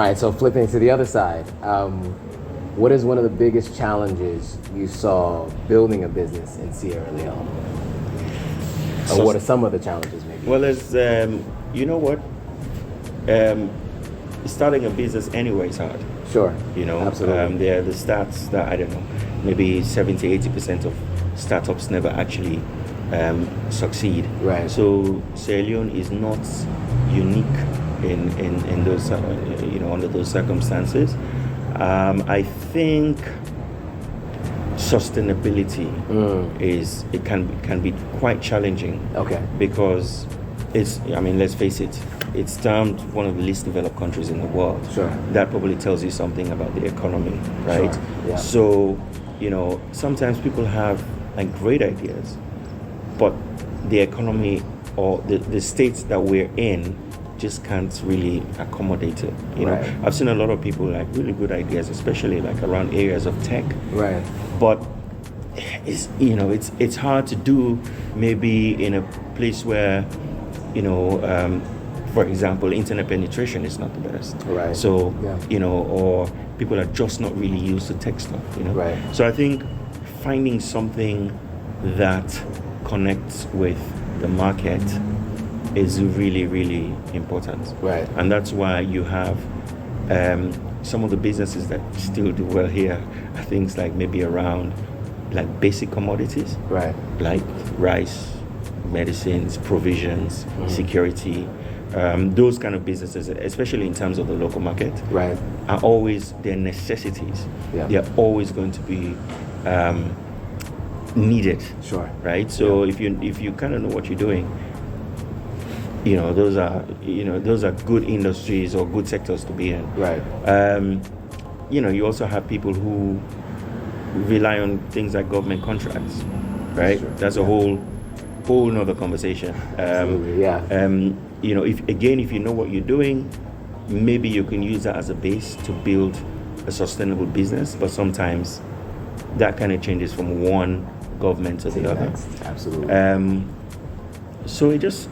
right, so flipping to the other side, what is one of the biggest challenges you saw building a business in Sierra Leone? Or what are some of the challenges maybe? Well, there's, you know what? Starting a business anyway is hard. Sure. You know, absolutely. there are the stats that, I don't know, maybe 70-80% of startups never actually succeed. Right. So Sierra Leone is not unique in those, you know, under those circumstances. I think sustainability can be quite challenging. Okay. Because it's, I mean, let's face it, it's termed one of the least developed countries in the world. Sure. That probably tells you something about the economy, right? Sure. Yeah. So, you know, sometimes people have like great ideas, but the economy or the states that we're in just can't really accommodate it. You know, Right. I've seen a lot of people like really good ideas, especially like around areas of tech. Right. But it's, you know, it's hard to do maybe in a place where, you know, for example, internet penetration is not the best. Right. So, Yeah. you know, or people are just not really used to tech stuff, you know. Right. So I think finding something that connects with the market is really, really important. Right. And that's why you have some of the businesses that still do well here are things like maybe around like basic commodities, Right. like rice, medicines, provisions, security. Those kind of businesses, especially in terms of the local market, Right. are always, they're necessities. Yeah. They're always going to be needed. Sure. Right. So if you kind of know what you're doing, you know, those are good industries or good sectors to be in. Right. You know, you also have people who rely on things like government contracts, right? Sure. That's a whole nother conversation. Absolutely, yeah. You know, if you know what you're doing, maybe you can use that as a base to build a sustainable business. But sometimes that kind of changes from one government to the other. Next. Absolutely. So it just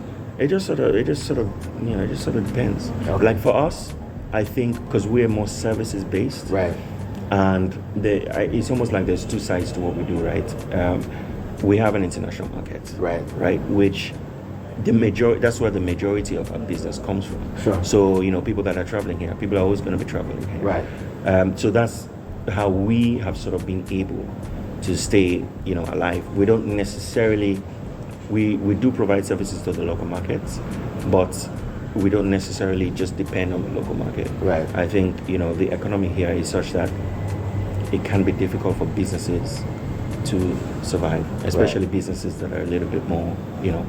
sort of depends. Okay. Like for us, I think because we're more services based, Right. and it's almost like there's two sides to what we do, right? We have an international market, Right. Which that's where the majority of our business comes from. Sure. So, you know, people that are traveling here, people are always going to be traveling here. Right. So that's how we have sort of been able to stay, you know, alive. We don't necessarily, we do provide services to the local markets, but we don't necessarily just depend on the local market. Right. I think, you know, the economy here is such that it can be difficult for businesses to survive, especially businesses that are a little bit more, you know,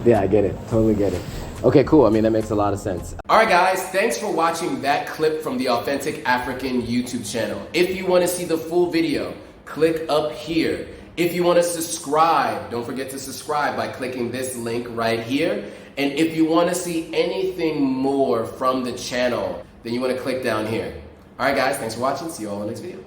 Yeah, I get it. Totally get it. Okay, cool. I mean, that makes a lot of sense. All right, guys, thanks for watching that clip from the Authentic African YouTube channel. If you want to see the full video, click up here. If you want to subscribe, don't forget to subscribe by clicking this link right here. And if you want to see anything more from the channel, then you want to click down here. All right, guys, thanks for watching. See you all in the next video.